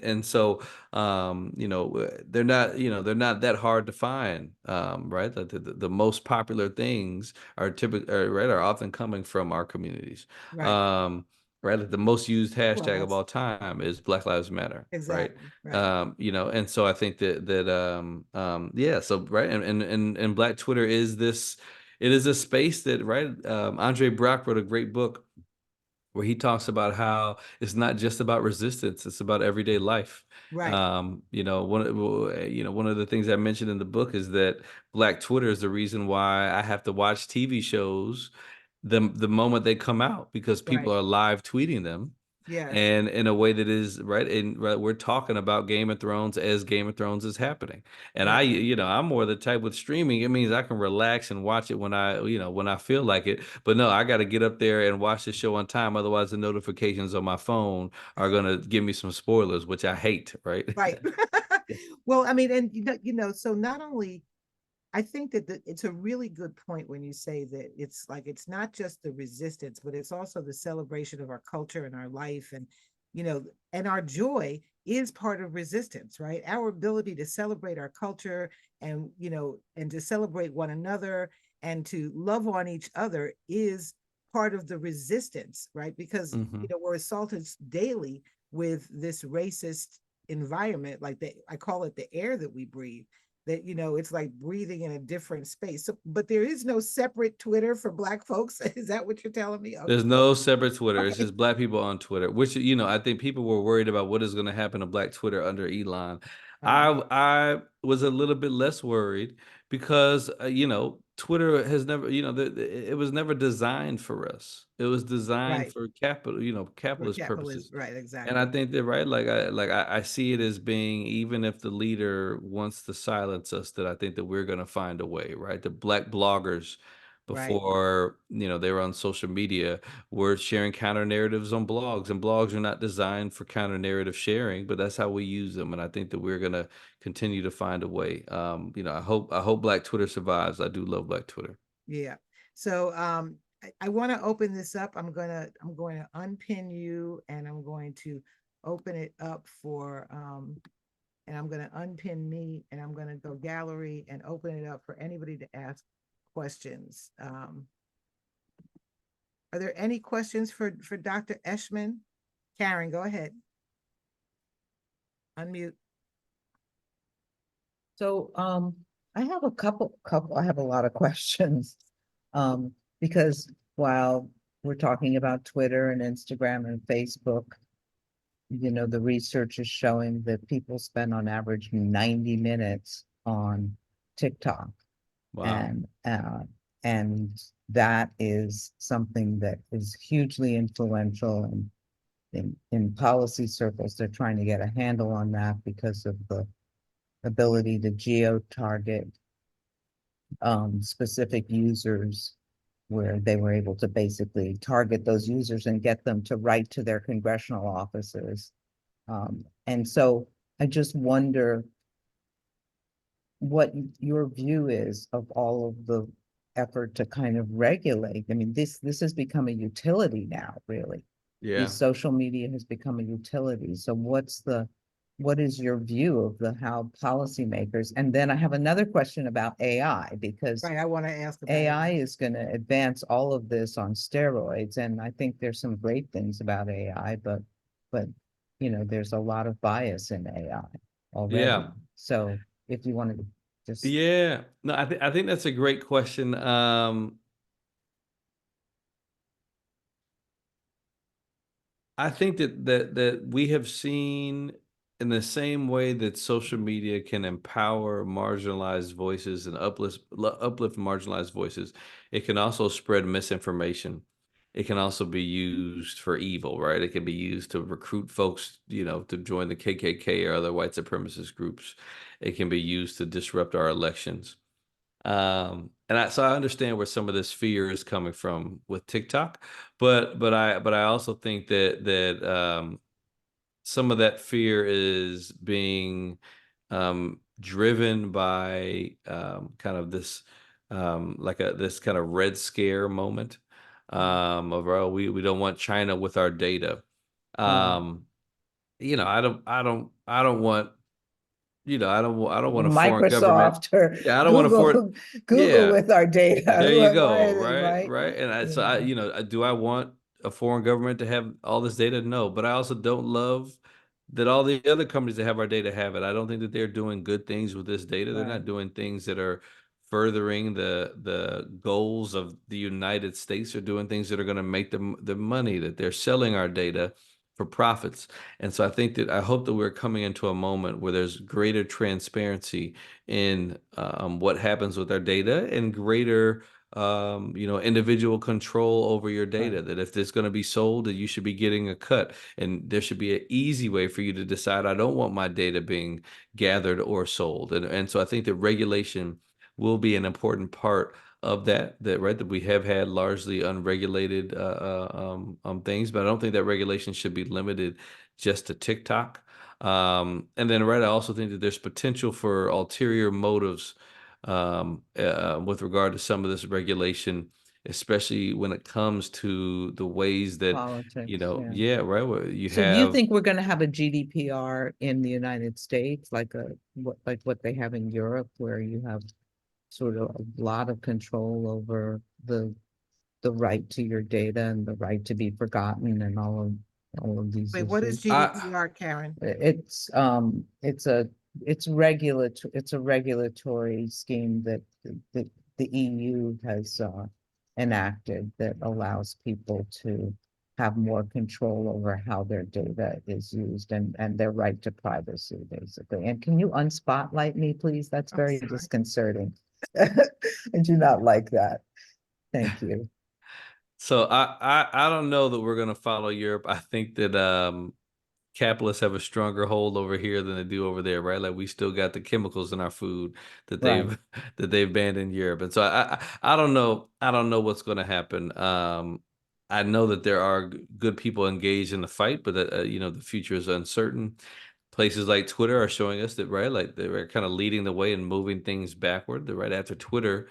and so they're not that hard to find, right? The most popular things are typically right are often coming from our communities, Right. um, right. Like the most used Well, hashtag of that's all time is Black Lives Matter, right? exactly right. And so I think yeah, so right, and Black Twitter is this, it is a space that, right, Andre Brock wrote a great book where he talks about how it's not just about resistance, it's about everyday life. Right. One of the things I mentioned in the book is that Black Twitter is the reason why I have to watch TV shows the moment they come out, because people Right. are live tweeting them, Yes. and in a way that is right. And right, we're talking about Game of Thrones as Game of Thrones is happening. And Right. I'm more the type with streaming. It means I can relax and watch it when I feel like it. But no, I got to get up there and watch the show on time. Otherwise, the notifications on my phone are gonna give me some spoilers, which I hate. Right. Right. Well, I mean, and so not only I think that it's a really good point when you say that it's like it's not just the resistance, but it's also the celebration of our culture and our life, and you know, and our joy is part of resistance, right? Our ability to celebrate our culture and and to celebrate one another and to love on each other is part of the resistance, right? Because Hmm. we're assaulted daily with this racist environment, like I call it the air that we breathe, that it's like breathing in a different space. So, but there is no separate Twitter for Black folks. Is that what you're telling me? Okay. There's no separate Twitter. It's Okay. just Black people on Twitter, which, I think people were worried about what is going to happen to Black Twitter under Elon. Uh, I was a little bit less worried because, Twitter has never, it was never designed for us. It was designed right. for For capitalist capitalism. purposes. Right. And I Exactly. think that, right, I see it as being, even if the leader wants to silence us, that I think that we're going to find a way, right? The Black bloggers, Right. before they were on social media, were sharing counter narratives on blogs, and blogs are not designed for counter narrative sharing, but that's how we use them. And I think that we're going to continue to find a way. I hope Black Twitter survives. I do love Black Twitter. Yeah. So I want to open this up. I'm going to unpin you, and I'm going to open it up for and I'm going to unpin me, and I'm going to go gallery and open it up for anybody to ask questions. Are there any questions for Dr. Eschmann? Karen, go ahead. Unmute. So, I have I have a lot of questions. Because while we're talking about Twitter and Instagram and Facebook, you know, the research is showing that people spend on average 90 minutes on TikTok. Wow. And that is something that is hugely influential, and in policy circles, they're trying to get a handle on that because of the ability to geo-target specific users, where they were able to basically target those users and get them to write to their congressional offices. And so I just wonder what your view is of all of the effort to kind of regulate. I mean, this has become a utility now, really. Yeah. Social media has become a utility. So what is your view of how policymakers? And then I have another question about AI, because Right, I want to ask about AI it. is going to advance all of this on steroids. And I think there's some great things about AI, but you know, there's a lot of bias in AI already. Yeah. So if you wanted to just Yeah. No, I think that's a great question. I think that we have seen, in the same way that social media can empower marginalized voices and uplift marginalized voices, it can also spread misinformation. It can also be used for evil, right? It can be used to recruit folks, to join the KKK or other white supremacist groups. It can be used to disrupt our elections. So I understand where some of this fear is coming from with TikTok, but I also think that some of that fear is being driven by kind of this this kind of red scare moment of, oh, we don't want China with our data. Right. Um, I don't want, I don't want a foreign government. Microsoft or Yeah, I don't want to for Google yeah. with our data. There you Why go, are they right, right? right. And so Yeah. do I want a foreign government to have all this data? No, but I also don't love that all the other companies that have our data have it. I don't think that they're doing good things with this data. They're Right. not doing things that are furthering the goals of the United States. They're doing things that are going to make them the money, that they're selling our data for profits. And so I hope that we're coming into a moment where there's greater transparency in what happens with our data, and greater individual control over your data. Right. That if it's going to be sold, that you should be getting a cut, and there should be an easy way for you to decide, I don't want my data being gathered or sold. And so I think that regulation will be an important part of that, right, that we have had largely unregulated things, but I don't think that regulation should be limited just to TikTok. And then, right, I also think that there's potential for ulterior motives with regard to some of this regulation, especially when it comes to the ways that, Politics. Yeah. yeah, right, where you So do you have. think we're going to have a GDPR in the United States, like what they have in Europe, where you have sort of a lot of control over the right to your data and the right to be forgotten and all of these Wait, what is issues? GDPR, Karen? It's a regulatory scheme that the EU has enacted, that allows people to have more control over how their data is used, and their right to privacy, basically. And can you unspotlight me, please? That's I'm very sorry. disconcerting. I do not like that. Thank you. So I don't know that we're going to follow Europe. I think that capitalists have a stronger hold over here than they do over there, right? Like, we still got the chemicals in our food that Right. they've banned in Europe. And so I don't know. I don't know what's going to happen. I know that there are good people engaged in the fight, but that the future is uncertain. Places like Twitter are showing us that, right, like they're kind of leading the way and moving things backward. That right after Twitter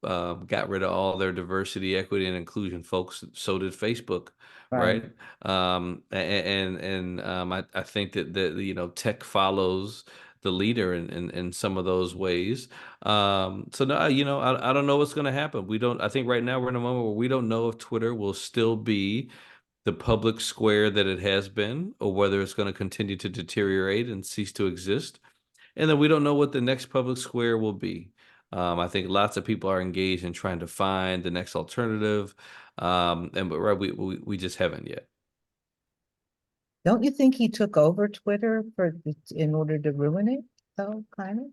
got rid of all their diversity, equity, and inclusion folks, so did Facebook, Right. right? I think that tech follows the leader in some of those ways. So no, I don't know what's going to happen. We don't. I think right now we're in a moment where we don't know if Twitter will still be the public square that it has been, or whether it's going to continue to deteriorate and cease to exist. And then we don't know what the next public square will be. I think lots of people are engaged in trying to find the next alternative, but right, we just haven't yet. Don't you think he took over Twitter in order to ruin it, though, kind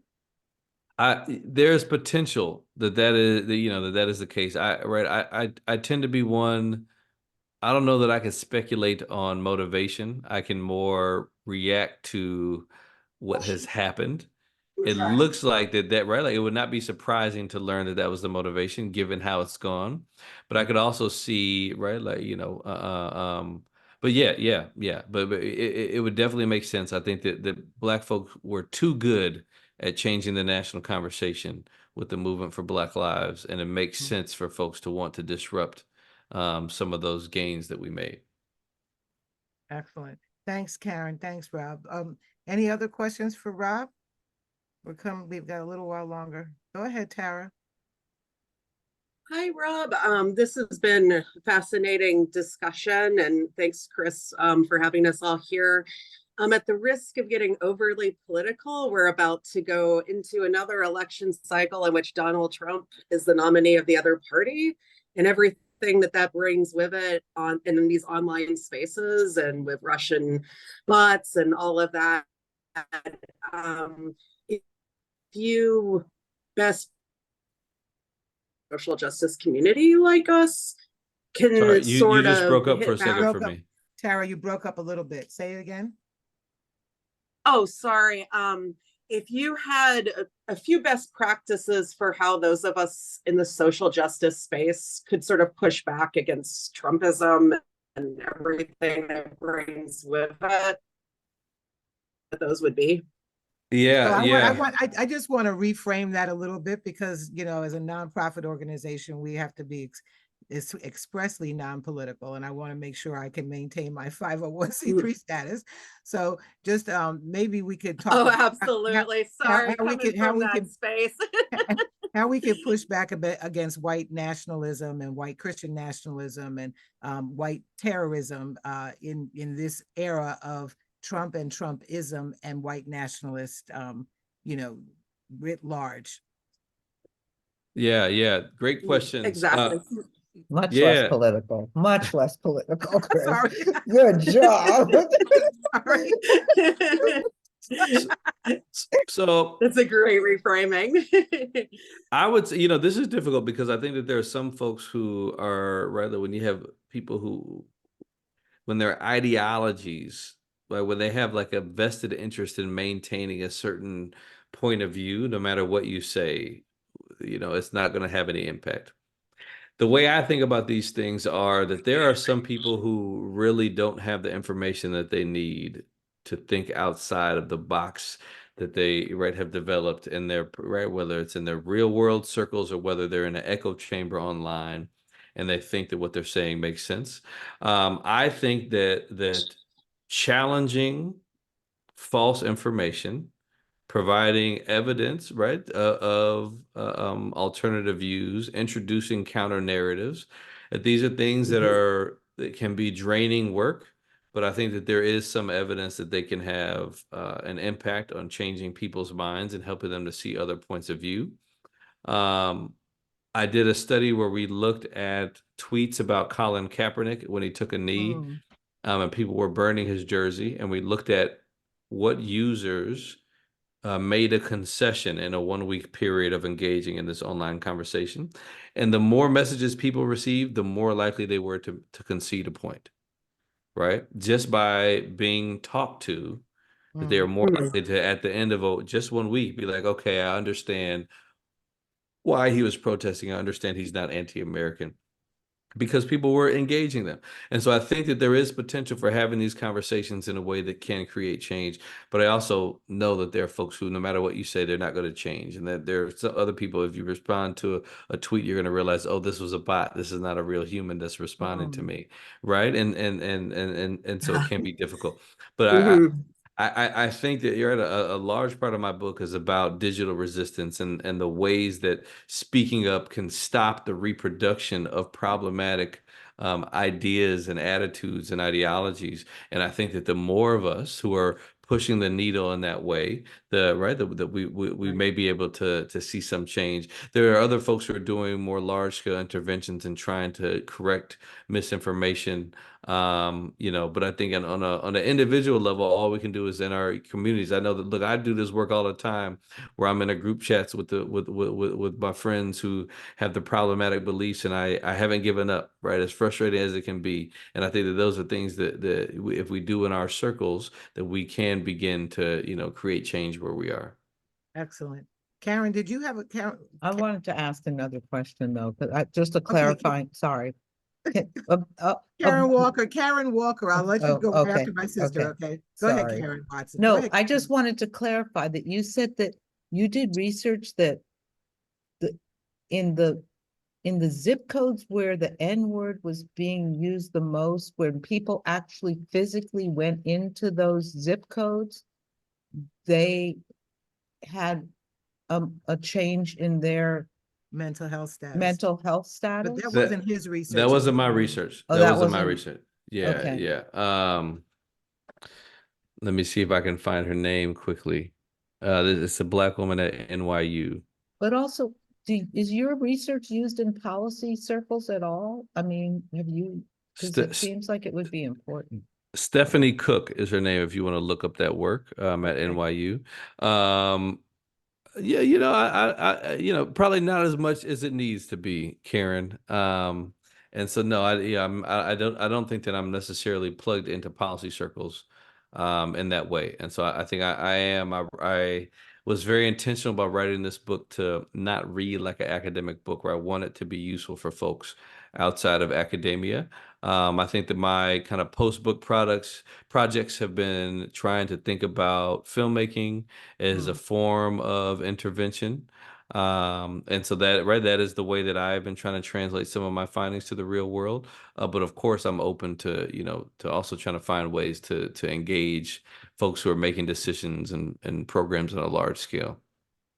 of? There's potential that is that is the case. I tend to be one. I don't know that I can speculate on motivation. I can more react to what has happened. It looks like that right. Like it would not be surprising to learn that that was the motivation, given how it's gone. But I could also see right, like But yeah. But it would definitely make sense. I think that Black folks were too good at changing the national conversation with the movement for Black lives, and it makes sense for folks to want to disrupt some of those gains that we made. Excellent. Thanks, Karen. Thanks, Rob. Any other questions for Rob? We've got a little while longer. Go ahead, Tara. Hi, Rob. This has been a fascinating discussion, and thanks, Chris, for having us all here. At the risk of getting overly political, we're about to go into another election cycle in which Donald Trump is the nominee of the other party, and everything that brings with it in these online spaces and with Russian bots and all of that. If you best social justice community like us can Sorry, you just broke up hit for a second back. for me. Tara, you broke up a little bit. Say it again. Oh, sorry. If you had a few best practices for how those of us in the social justice space could sort of push back against Trumpism and everything that brings with it, what those would be. Yeah, I just want to reframe that a little bit because, as a nonprofit organization, we have to be expressly non-political, and I want to make sure I can maintain my 501c3 status. So just maybe we could talk. Oh, absolutely. Sorry, how we could push back a bit against white nationalism and white Christian nationalism and white terrorism in this era of Trump and Trumpism and white nationalist, writ large. Yeah. Great questions. Exactly. Much less political. Chris. Sorry. Good job. Sorry. So That's a great reframing. I would say, this is difficult because I think that there are some folks who are rather when you have people who, when their ideologies, like when they have like a vested interest in maintaining a certain point of view, no matter what you say, it's not going to have any impact. The way I think about these things are that there are some people who really don't have the information that they need to think outside of the box that they have developed in their whether it's in their real world circles or whether they're in an echo chamber online, and they think that what they're saying makes sense. I think that challenging false information, providing evidence, of alternative views, introducing counter narratives. That these are things that can be draining work, but I think that there is some evidence that they can have an impact on changing people's minds and helping them to see other points of view. I did a study where we looked at tweets about Colin Kaepernick when he took a knee, and people were burning his jersey, and we looked at what users made a concession in a 1 week period of engaging in this online conversation. And the more messages people received, the more likely they were to concede a point, right? Just by being talked to, that they are more likely to, at the end of just 1 week, be like, okay, I understand why he was protesting. I understand he's not anti-American. Because people were engaging them. And so I think that there is potential for having these conversations in a way that can create change. But I also know that there are folks who, no matter what you say, they're not going to change. And that there are some other people, if you respond to a tweet, you're going to realize, oh, this was a bot. This is not a real human that's responding to me. Right. And so it can be difficult. But I think that you're at a large part of my book is about digital resistance and the ways that speaking up can stop the reproduction of problematic ideas and attitudes and ideologies. And I think that the more of us who are pushing the needle in that way, that we Right. may be able to see some change. There are other folks who are doing more large scale interventions and trying to correct misinformation. But I think on an individual level, all we can do is in our communities. I know that, look, I do this work all the time where I'm in a group chats with my friends who have the problematic beliefs, and I haven't given up, right? As frustrating as it can be. And I think that those are things if we do in our circles, that we can begin to, create change where we are. Excellent. Karen, did you have a Karen? I wanted to ask another question though, just to Okay. clarify, sorry. Karen Walker, I'll let you Oh, go okay, after my sister, okay? Go ahead, sorry. Karen Watson. Go No, ahead, I Karen. just wanted to clarify that you said that you did research that in the zip codes where the N word was being used the most, when people actually physically went into those zip codes, they had a change in their Mental health status. mental health But status. that wasn't his research. That it wasn't was my Karen. research. Oh, That that wasn't my wasn't- research. Yeah, okay. yeah. Let me see if I can find her name quickly. It's a Black woman at NYU. But also, is your research used in policy circles at all? I mean, have you, because St it seems like it would be important. Stephanie Cook is her name if you want to look up that work at Okay. NYU. Yeah, probably not as much as it needs to be, Karen. And so no, I don't think that I'm necessarily plugged into policy circles in that way. And so I think I am. I was very intentional about writing this book to not read like an academic book, where I want it to be useful for folks outside of academia. I think that my kind of post-book projects have been trying to think about filmmaking as a form of intervention. And so that is the way that I've been trying to translate some of my findings to the real world. But of course, I'm open to, to also trying to find ways to engage folks who are making decisions and programs on a large scale.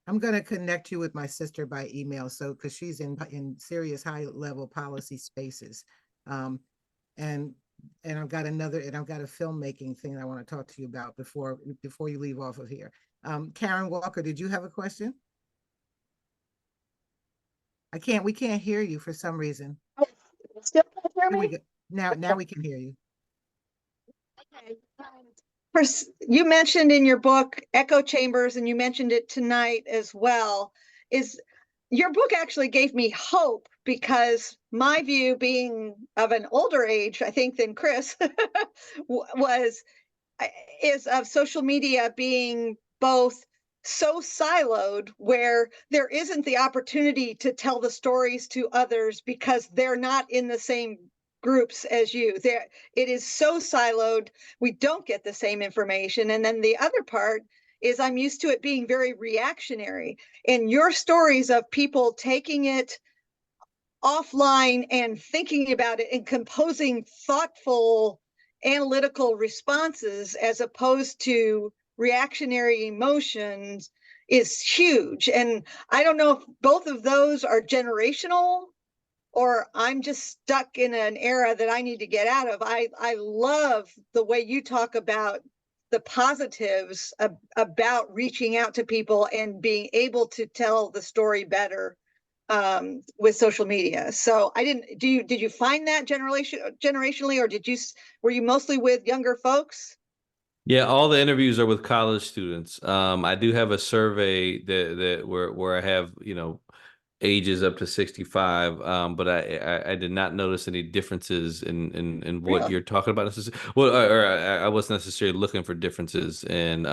I'm going to connect you with my sister by email. So, because she's in serious high level policy spaces. Um, and I've got a filmmaking thing I want to talk to you about before you leave off of here. Karen Walker, did you have a question? We can't hear you for some reason. Still can't hear Here we me? go. Now we can hear you. Okay. First, you mentioned in your book echo chambers, and you mentioned it tonight as well. Is your book actually gave me hope, because my view, being of an older age, I think, than Chris, is of social media being both so siloed, where there isn't the opportunity to tell the stories to others because they're not in the same groups as you. It is so siloed, we don't get the same information. And then the other part is, I'm used to it being very reactionary. And your stories of people taking it offline and thinking about it and composing thoughtful analytical responses as opposed to reactionary emotions is huge. And I don't know if both of those are generational, or I'm just stuck in an era that I need to get out of. I love the way you talk about the positives about reaching out to people and being able to tell the story better with social media. So did you find that generationally, or were you mostly with younger folks? Yeah, all the interviews are with college students. I do have a survey where I have, ages up to 65. But I did not notice any differences in what Really? you're talking about. Well, or I wasn't necessarily looking for differences in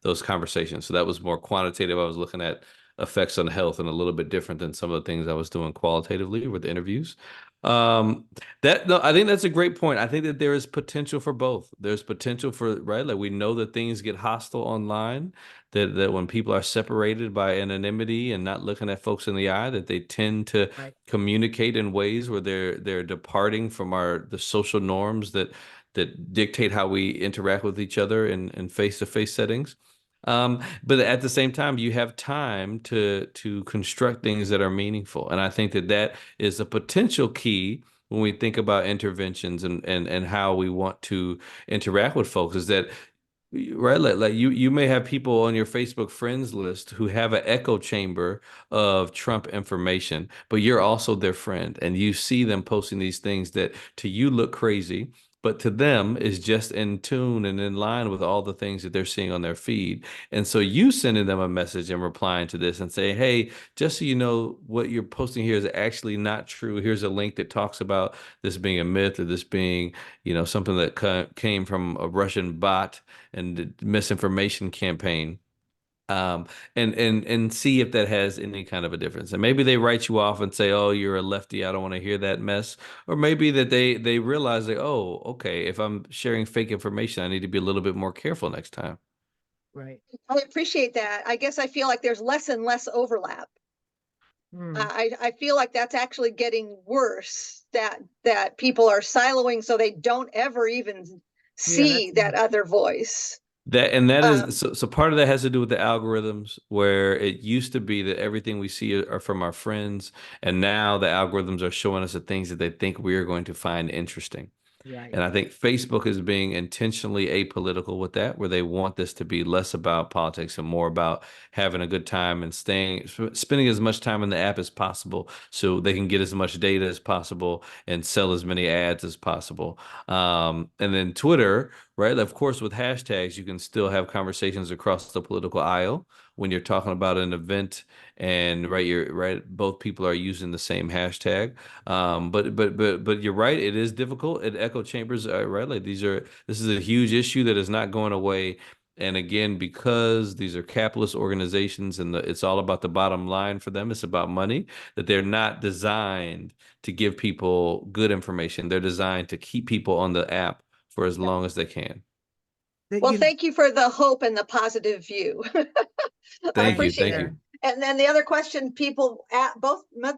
those conversations. So that was more quantitative. I was looking at effects on health, and a little bit different than some of the things I was doing qualitatively with the interviews. No, I think that's a great point. I think that there is potential for both. There's potential for, right? Like, we know that things get hostile online, that when people are separated by anonymity and not looking at folks in the eye, that they tend to Right. communicate in ways where they're departing from the social norms that dictate how we interact with each other in face-to-face settings. But at the same time, you have time to construct things that are meaningful. And I think that that is a potential key when we think about interventions and how we want to interact with folks, is that right, like you may have people on your Facebook friends list who have an echo chamber of Trump information, but you're also their friend, and you see them posting these things that to you look crazy, but to them is just in tune and in line with all the things that they're seeing on their feed. And so you sending them a message and replying to this and say, hey, just so you know, what you're posting here is actually not true. Here's a link that talks about this being a myth, or this being, something that came from a Russian bot and the misinformation campaign. And see if that has any kind of a difference. And maybe they write you off and say, "Oh, you're a lefty. I don't want to hear that mess." Or maybe that they realize that, "Oh, okay, if I'm sharing fake information, I need to be a little bit more careful next time." Right. I appreciate that. I guess I feel like there's less and less overlap. Hmm. I feel like that's actually getting worse, that people are siloing so they don't ever even Yeah, see that other voice. That Um, is so part of that has to do with the algorithms, where it used to be that everything we see are from our friends, and now the algorithms are showing us the things that they think we are going to find interesting. right. And I think Facebook is being intentionally apolitical with that, where they want this to be less about politics and more about having a good time and spending as much time in the app as possible so they can get as much data as possible and sell as many ads as possible. And then Twitter, right? Of course, with hashtags, you can still have conversations across the political aisle when you're talking about an event, and right, you're right, both people are using the same hashtag. But you're right. It is difficult at echo chambers, right? Like this is a huge issue that is not going away. And again, because these are capitalist organizations and it's all about the bottom line for them, it's about money, that they're not designed to give people good information. They're designed to keep people on the app for as long as they can. well, thank you for the hope and the positive view. I Thank you. appreciate Thank it. you. And then the other question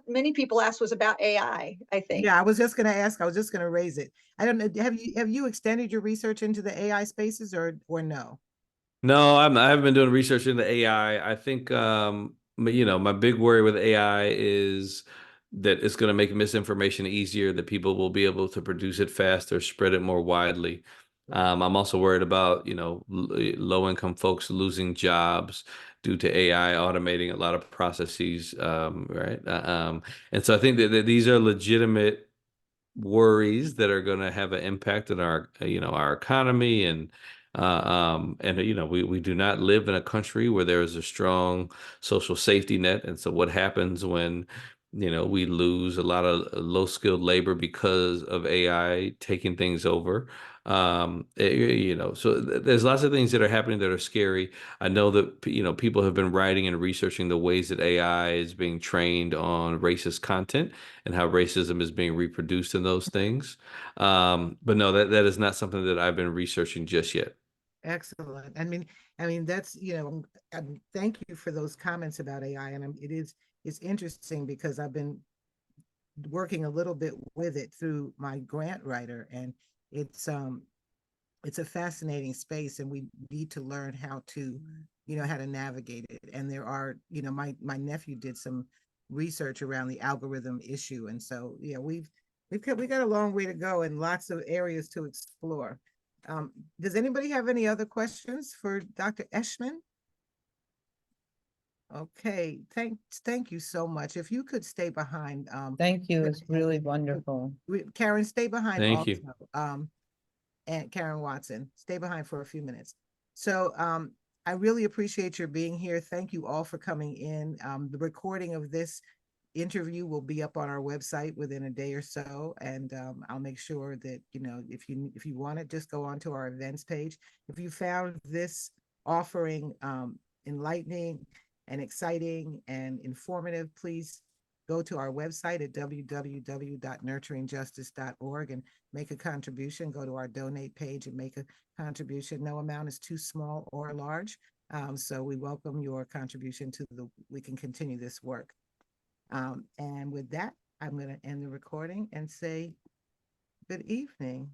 many people asked was about AI, I think. Yeah, I was just going to ask. I was just going to raise it. I don't know. Have you extended your research into the AI spaces or no? No, I haven't been doing research into AI. I think, my big worry with AI is that it's going to make misinformation easier, that people will be able to produce it faster, spread it more widely. I'm also worried about, low income folks losing jobs due to AI automating a lot of processes, right? And so I think that these are legitimate worries that are going to have an impact on our economy, and we do not live in a country where there is a strong social safety net. And so what happens when we lose a lot of low skilled labor because of AI taking things over? So there's lots of things that are happening that are scary. I know that people have been writing and researching the ways that AI is being trained on racist content and how racism is being reproduced in those things. But no, that is not something that I've been researching just yet. Excellent. I mean that's thank you for those comments about AI, and it's interesting because I've been working a little bit with it through my grant writer, and it's a fascinating space, and we need to learn how to how to navigate it. And there are my nephew did some research around the algorithm issue, and so we got a long way to go and lots of areas to explore. Does anybody have any other questions for Dr. Eschmann? Okay, thank you so much. If you could stay behind, Thank you. It's really wonderful. Karen, stay behind Thank also. you. And Karen Watson, stay behind for a few minutes. So I really appreciate your being here. Thank you all for coming in. The recording of this interview will be up on our website within a day or so, and I'll make sure that if you want it, just go onto our events page. If you found this offering enlightening and exciting and informative, please go to our website at www.nurturingjustice.org and make a contribution. Go to our donate page and make a contribution. No amount is too small or large. So we welcome your contribution we can continue this work. And with that, I'm going to end the recording and say good evening.